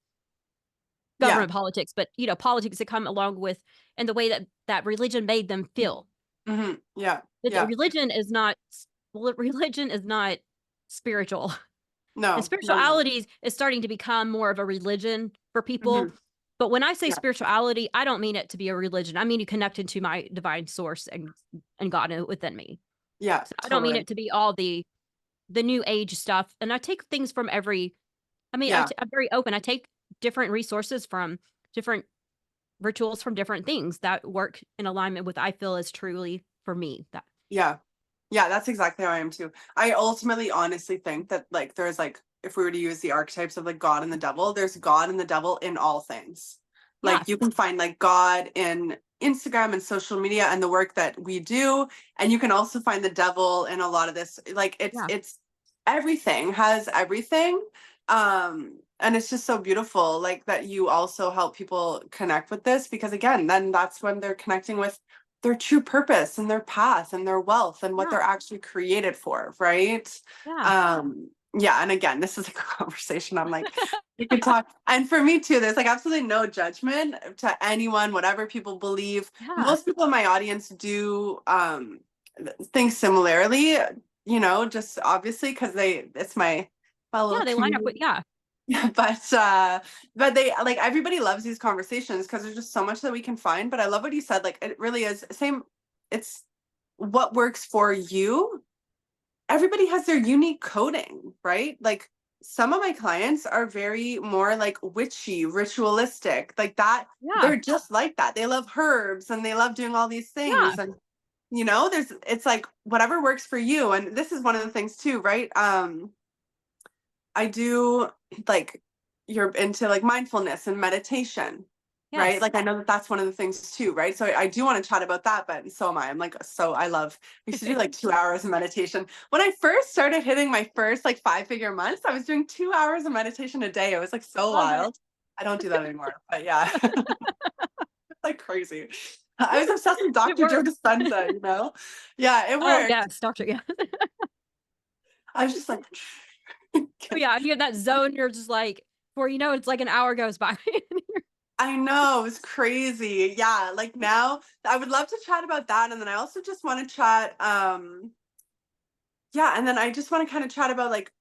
Yeah.
government politics, but politics that come along with and the way that religion made them feel.
Mhm. Yeah.
That
Yeah.
religion is not spiritual. And
No, no, no.
spirituality is starting to become more of a religion for people.
Mhm.
But when I say
Yeah.
spirituality, I don't mean it to be a religion. I mean to connect into my divine source and God within me.
Yeah,
So I don't mean
totally.
it to be all the new age stuff. And I take things from every. I mean,
Yeah.
I'm very open. I take different resources from different rituals from different things that work in alignment with I feel is truly for me. That
Yeah. Yeah, that's exactly how I am too. I ultimately honestly think that like there's like if we were to use the archetypes of like God and the devil, there's God and the devil in all things. Like you
yes,
can find like God in Instagram and social media and the work that we do, and you can also find the devil in a lot of this. Like
yeah,
it's everything has everything. And it's just so beautiful like that you also help people connect with this because again, then that's when they're connecting with their true purpose and their path and their wealth and what
yeah,
they're actually created for, right?
yeah,
Yeah, and again, this is a conversation I'm like, we could talk. And for me too, there's like absolutely no judgment to anyone, whatever people believe.
yeah,
Most people in my audience do think similarly, just obviously because it's my
yeah.
little
They line up with
community.
yeah,
But they like everybody loves these conversations because there's just so much that we can find. But I love what you said. Like it really is same. It's what works for you. Everybody has their unique coding, right? Like some of my clients are very more like witchy, ritualistic, like that.
yeah,
They're just like that. They love herbs and they love doing all these
yeah,
things. And it's like whatever works for you. And this is one of the things too, right? I do like you're into like mindfulness and meditation, right?
yes.
Like I know that that's one of the things too, right? So I do want to chat about that, but so am I. I'm like so I love. I used to do like 2 hours of meditation when I first started hitting my first like 5-figure months. I was doing 2 hours of meditation a day. It was like so
Love it.
wild. I don't do that anymore, but yeah, it's like crazy. I was obsessed with
It
Dr. Joe
works.
Dispenza, you know? Yeah, it
Oh
worked.
yes, doctor. Yeah.
I was just like,
Oh yeah. You're in that zone. You're just like, before you know, it's like an hour goes by.
I know, it's crazy. Yeah, like now I would love to chat about that. And then I also just want to chat, yeah, and then I just want to kind of chat about like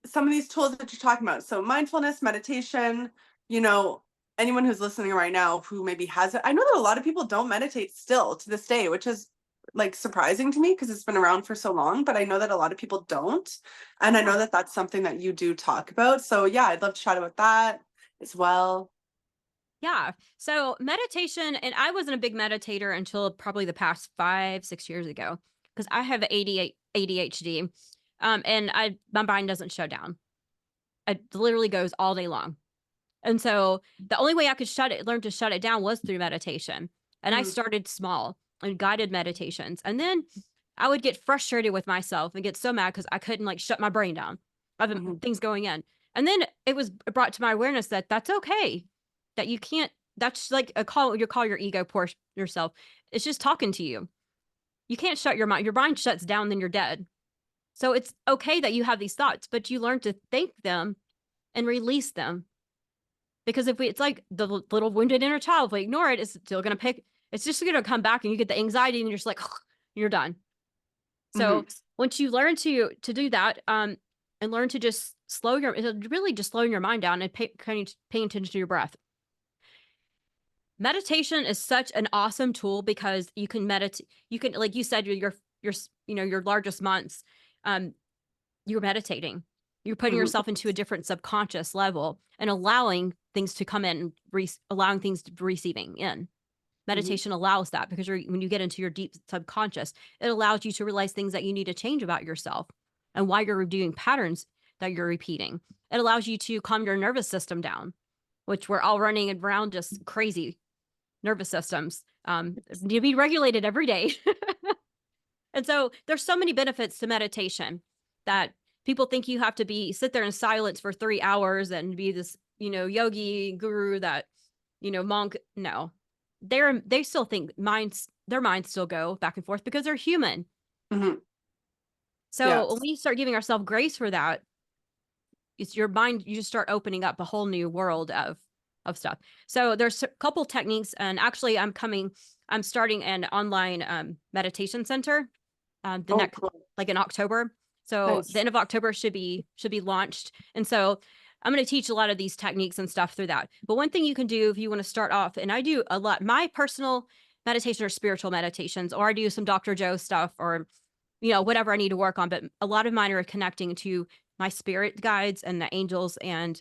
some of these tools that you're talking about. So mindfulness, meditation, you know, anyone who's listening right now who maybe has it. I know that a lot of people don't meditate still to this day, which is like surprising to me because it's been around for so long, but I know that a lot of people don't. And I
Yeah.
know that that's something that you do talk about. So yeah, I'd love to chat about that as well.
Yeah. So meditation, and I wasn't a big meditator until probably the past 5, 6 years ago, because I have ADHD, and my mind doesn't shut down. It literally goes all day long. And so the only way I could learn to shut it down was through meditation. And I
Mm,
started small and guided meditations. And then I would get frustrated with myself and get so mad because I couldn't like shut my brain down of
mhm,
things going in. And then it was brought to my awareness that that's okay. That you can't, that's like you call your ego portion yourself. It's just talking to you. You can't shut your mind. Your mind shuts down, then you're dead. So it's okay that you have these thoughts, but you learn to think them and release them because it's like the little wounded inner child. If we ignore it, it's still going to it's just going to come back and you get the anxiety and you're just like, you're done.
mhm,
So once you learn to do that, and learn to just it'll really just slowing your mind down and kind of paying attention to your breath. Meditation is such an awesome tool because you can meditate. You can, like you said, your largest months, um, you're meditating. You're putting
mhm,
yourself into a different subconscious level and allowing things to come in, allowing things to receiving in.
mhm,
Meditation allows that because when you get into your deep subconscious, it allows you to realize things that you need to change about yourself and why you're doing patterns that you're repeating. It allows you to calm your nervous system down, which we're all running around just crazy nervous systems. Need to be regulated every day. And so there's so many benefits to meditation that people think you have to sit there in silence for 3 hours and be this, yogi guru that monk. No, they still think their minds still go back and forth because they're human.
Mhm.
So when
Yes.
we start giving ourselves grace for that, it's your mind, you just start opening up a whole new world of stuff. So there's a couple techniques, and actually I'm starting an online meditation center the
Oh,
next,
cool.
like in October. So the
Nice.
end of October should be launched. And so I'm going to teach a lot of these techniques and stuff through that. But one thing you can do if you want to start off, and I do a lot, my personal meditation or spiritual meditations, or I do some Dr. Joe stuff, or whatever I need to work on. But a lot of mine are connecting to my spirit guides and the angels and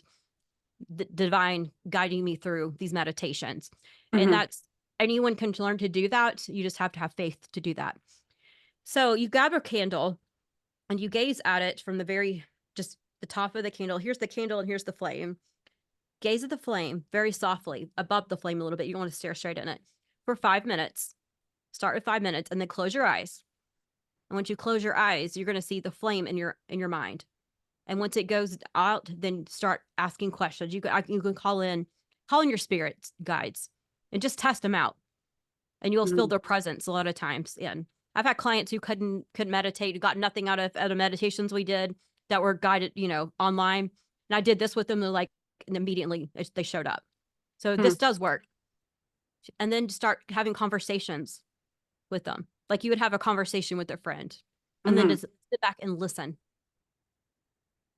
the divine guiding me through these meditations. And
Mhm.
that's anyone can learn to do that. You just have to have faith to do that. So you grab a candle and you gaze at it from just the top of the candle. Here's the candle and here's the flame. Gaze at the flame very softly above the flame a little bit. You don't want to stare straight in it for 5 minutes. Start with 5 minutes and then close your eyes. And once you close your eyes, you're going to see the flame in your mind. And once it goes out, then start asking questions. You can call in your spirit guides and just test them out. And you'll feel
Mhm.
their presence a lot of times. And I've had clients who couldn't meditate, got nothing out of other meditations we did that were guided, online. And I did this with them, and immediately they showed up. So
Mhm.
this does work. And then start having conversations with them, like you would have a conversation with a friend, and then
Mhm.
just sit back and listen.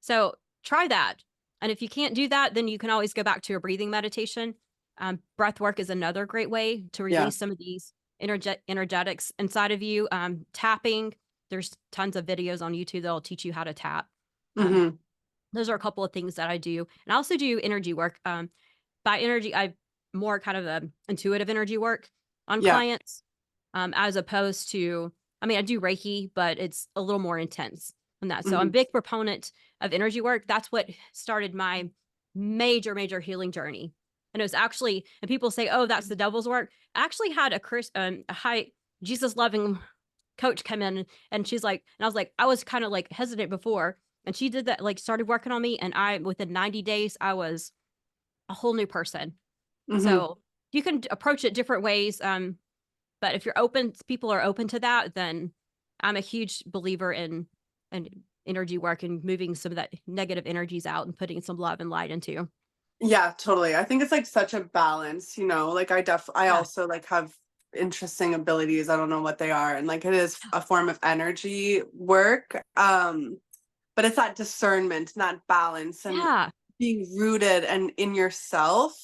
So try that. And if you can't do that, then you can always go back to a breathing meditation. Breath work is another great way to
Yeah.
release some of these energetics inside of you. Tapping, there's tons of videos on YouTube that'll teach you how to tap. Um,
Mhm.
those are a couple of things that I do. And I also do energy work. By energy, I more kind of intuitive energy work on
Yeah.
clients, as opposed to, I mean, I do Reiki, but it's a little more intense than that. So I'm a
Mhm.
big proponent of energy work. That's what started my major, major healing journey. And it was actually, and people say, "Oh, that's the devil's work." I actually had a high Jesus loving coach come in, and she's like, and I was like, I was kind of like hesitant before, and she did that, like started working on me, and within 90 days, I was a whole new person.
Mhm.
So you can approach it different ways. But if people are open to that, then I'm a huge believer in energy work and moving some of that negative energies out and putting some love and light into.
Yeah, totally. I think it's like such a balance, like I
Yeah.
also like have interesting abilities. I don't know what they are. And like it is a form of energy work. But it's that discernment, that balance and
Yeah.
being rooted and in yourself.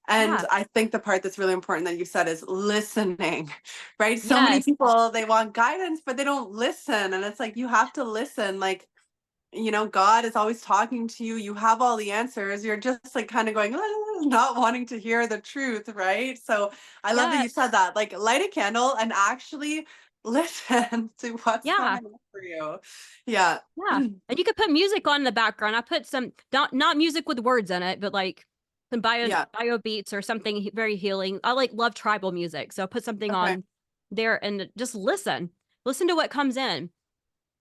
And
Yeah.
I think the part that's really important that you said is listening, right? So many
Yes.
people, they want guidance, but they don't listen. And it's like, you have to listen. Like, God is always talking to you. You have all the answers. You're just like kind of going, not wanting to hear the truth, right? So I love that you
Yes.
said that. Like, light a candle and actually listen to what's
Yeah.
coming up for you. Yeah.
Yeah. And you could put music on in the background. I put some not music with words in it, but like some
Yeah.
bio beats or something very healing. I love tribal music. So put something
Okay.
on there and just listen. Listen to what comes in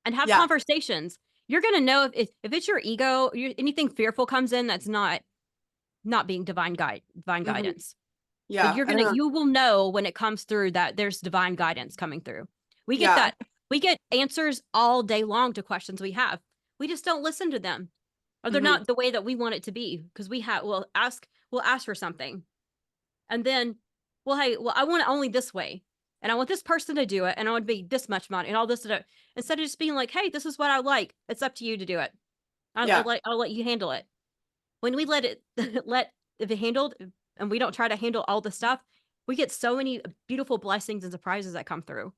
and have
Yeah.
conversations. You're gonna know if it's your ego, anything fearful comes in that's not being divine
Hmm.
guidance. Then
Yeah. I don't know.
you will know when it comes through that there's divine guidance coming through. We get
Yeah.
that. We get answers all day long to questions we have. We just don't listen to them. Or they're
Hmm.
not the way that we want it to be because we'll ask for something. And then, well, hey, well, I want it only this way. And I want this person to do it. And I want to be this much money and all this. Instead of just being like, hey, this is what I like. It's up to you to do it.
Yeah.
I'll let you handle it. When we let it, let if it handled, and we don't try to handle all the stuff, we get so many beautiful blessings and surprises that come through.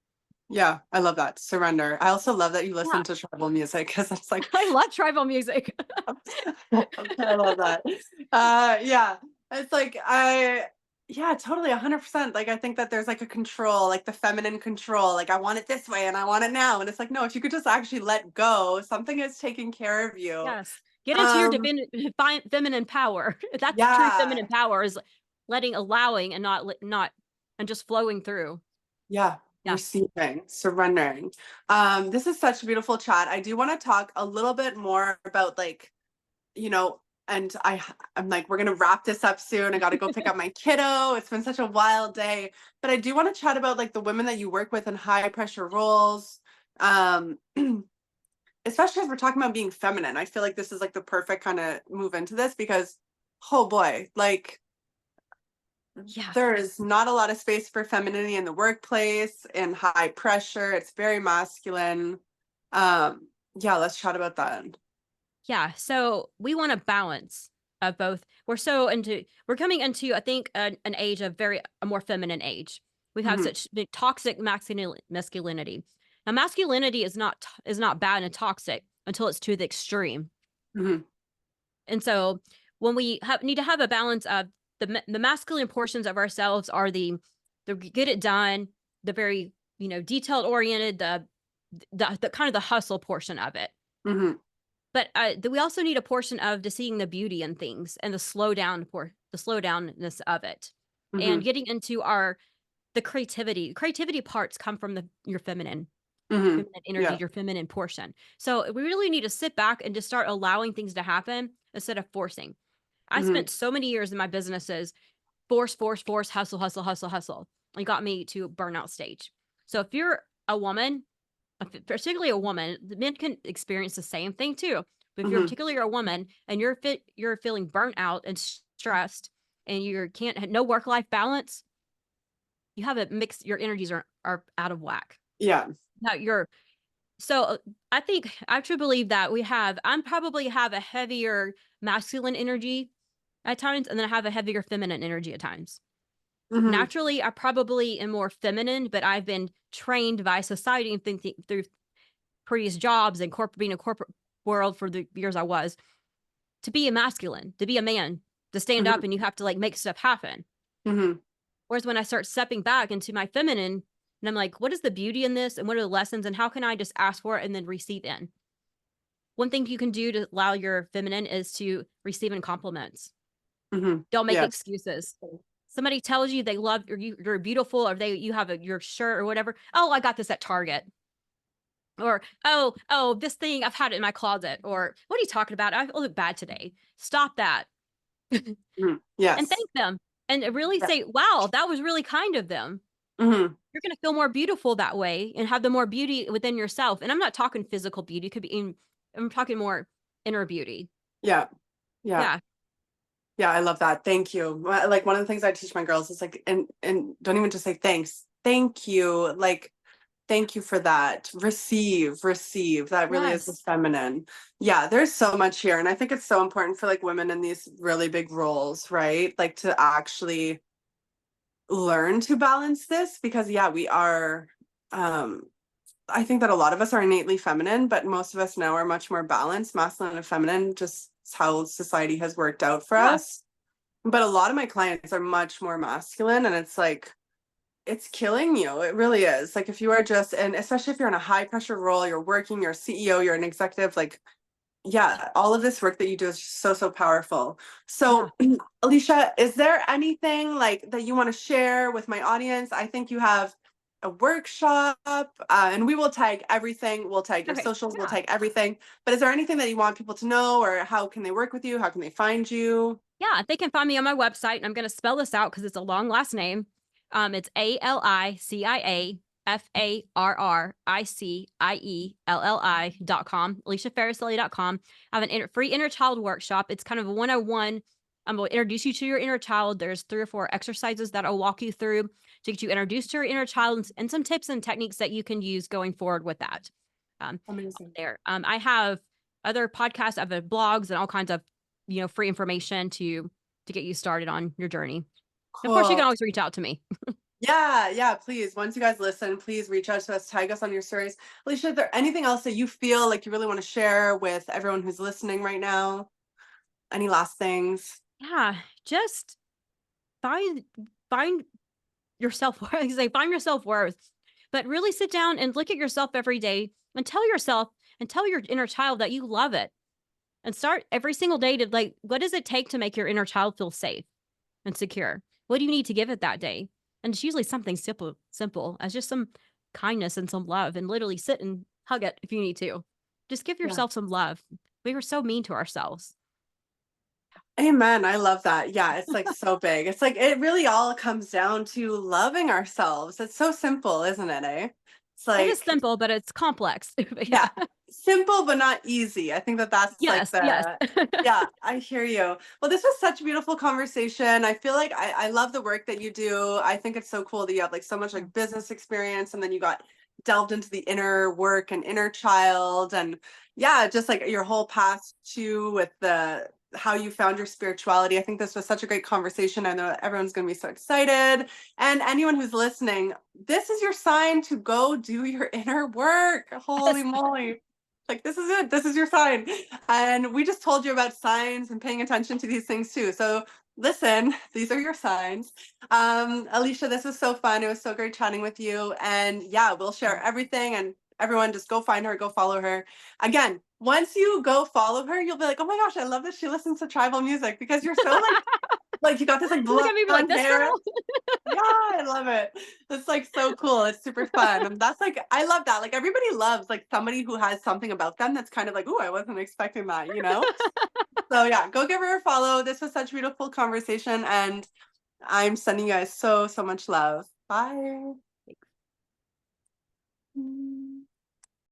Yeah. I love that. Surrender. I also love that you
Yeah.
listen to tribal music because it's like,
I love tribal music.
I love that. Yeah. It's like yeah, totally 100%. Like I think that there's like a control, like the feminine control. Like I want it this way and I want it now. And it's like, no, if you could just actually let go, something is taking care of you.
Yes. Get into your
Um,
feminine power. That's true
yeah.
feminine power is allowing and not and just flowing through.
Yeah.
Yeah.
Receiving, surrendering. This is such a beautiful chat. I do want to talk a little bit more about like, you know, and I'm like, we're gonna wrap this up soon. I got to go pick up my kiddo. It's been such a wild day, but I do want to chat about like the women that you work with in high pressure roles. Um, especially as we're talking about being feminine, I feel like this is like the perfect kind of move into this because, oh boy, like
Yeah.
there is not a lot of space for femininity in the workplace in high pressure. It's very masculine. Yeah, let's chat about that.
Yeah. So we want a balance of both. We're coming into, I think, an age of a more feminine age. We've had
Hmm.
such big toxic masculinity. Now, masculinity is not bad and toxic until it's to the extreme.
Hmm.
And so when need to have a balance of the masculine portions of ourselves are the get it done, the very, detailed oriented, the kind of the hustle portion of it.
Hmm.
But we also need a portion of just seeing the beauty in things and the slowdownness of it,
Hmm.
and getting into the creativity. Creativity parts come from your
Hmm.
feminine energy,
Yeah.
your feminine portion. So we really need to sit back and just start allowing things to happen instead of forcing. I
Hmm.
spent so many years in my businesses force, force, force, hustle, hustle, hustle, hustle. It got me to burnout stage. So if you're a woman, particularly a woman, the men can experience the same thing too. But if you're
Hmm.
particularly a woman and you're feeling burnt out and stressed, and you can't no work life balance, you have a mix. Your energies are out of whack.
Yeah.
Now you're so I think I truly believe that I'm probably have a heavier masculine energy at times, and then I have a heavier feminine energy at times.
Hmm.
Naturally, I probably am more feminine, but I've been trained by society and thinking through previous jobs and being a corporate world for the years I was, to be a masculine, to be a man, to stand
Hmm.
up and you have to like make stuff happen.
Hmm.
Whereas when I start stepping back into my feminine, and I'm like, what is the beauty in this? And what are the lessons? And how can I just ask for it and then receive in? One thing you can do to allow your feminine is to receive in compliments.
Hmm.
Don't make
Yeah.
excuses. Somebody tells you they love you're beautiful, or you have your shirt or whatever. Oh, I got this at Target. Or, oh, this thing, I've had it in my closet. Or, what are you talking about? I look bad today. Stop that.
Mhm.
And
Yes.
thank them. And really
Yeah.
say, wow, that was really kind of them.
Hmm.
You're going to feel more beautiful that way and have the more beauty within yourself. And I'm not talking physical beauty. It could be, I'm talking more inner beauty.
Yeah. Yeah.
Yeah.
Yeah. I love that. Thank you. Like one of the things I teach my girls is like, and don't even just say thanks. Thank you. Like, thank you for that. Receive. That really is the
Yes.
feminine. Yeah. There's so much here. And I think it's so important for like women in these really big roles, right? Like to actually learn to balance this because yeah, we are, um, I think that a lot of us are innately feminine, but most of us now are much more balanced. Masculine and feminine, just how society has worked out for
Yeah.
us. But a lot of my clients are much more masculine, and it's like, it's killing you. It really is. Like, if you are just, and especially if you're in a high pressure role, you're working, you're a CEO, you're an executive, like, yeah, all of this work that you do is just so, so powerful.
Yeah.
So, Alicia, is there anything like that you want to share with my audience? I think you have a workshop, and we will tag everything. We'll tag your
Okay.
socials, we'll
Yeah.
tag everything. But is there anything that you want people to know, or how can they work with you? How can they find you?
Yeah. They can find me on my website, and I'm going to spell this out because it's a long last name. It's ALICIAFARRICIELLI.com, AliciaFarricielli.com. I have a free inner child workshop. It's kind of a 101. I'm going to introduce you to your inner child. There's 3 or 4 exercises that I'll walk you through to get you introduced to your inner child, and some tips and techniques that you can use going forward with that.
Amazing.
There. I have other podcasts, I have blogs and all kinds of, free information to get you started on your journey. Of course, you can
Cool.
always reach out to me.
Yeah, yeah, please. Once you guys listen, please reach out to us, tag us on your stories. Alicia, is there anything else that you feel like you really want to share with everyone who's listening right now? Any last things?
Yeah, just find find yourself worth. Like say, find your self worth, but really sit down and look at yourself every day and tell yourself and tell your inner child that you love it, and start every single day to like, what does it take to make your inner child feel safe and secure? What do you need to give it that day? And it's usually something simple as just some kindness and some love, and literally sit and hug it if you need to. Just give
Yeah.
yourself some love. We were so mean to ourselves.
Amen. I love that. Yeah, it's like so big. It's like it really all comes down to loving ourselves. It's so simple, isn't it, eh? It's
It is
like,
simple, but it's complex. Yeah.
yeah, simple but not easy. I think that that's like
Yes, yes.
yeah, I hear you. Well, this was such a beautiful conversation. I feel like I love the work that you do. I think it's so cool that you have like so much like business experience and then you got delved into the inner work and inner child and yeah, just like your whole past too with the how you found your spirituality. I think this was such a great conversation. I know everyone's going to be so excited. And anyone who's listening, this is your sign to go do your inner work. Holy
Yes.
moly. Like, this is it. This is your sign. And we just told you about signs and paying attention to these things too. So listen, these are your signs. Alicia, this was so fun. It was so great chatting with you. And yeah, we'll share everything and everyone just go find her, go follow her. Again, once you go follow her, you'll be like, oh my gosh, I love that she listens to tribal music because you're so like you got this like
Look at me, be like,
blonde
this
hair.
girl.
Yeah, I love it. It's like so cool. It's super fun. And that's like I love that. Like everybody loves like somebody who has something about them that's kind of like, oh, I wasn't expecting that, you know? So yeah, go give her a follow. This was such a beautiful conversation and I'm sending you guys so much love. Bye.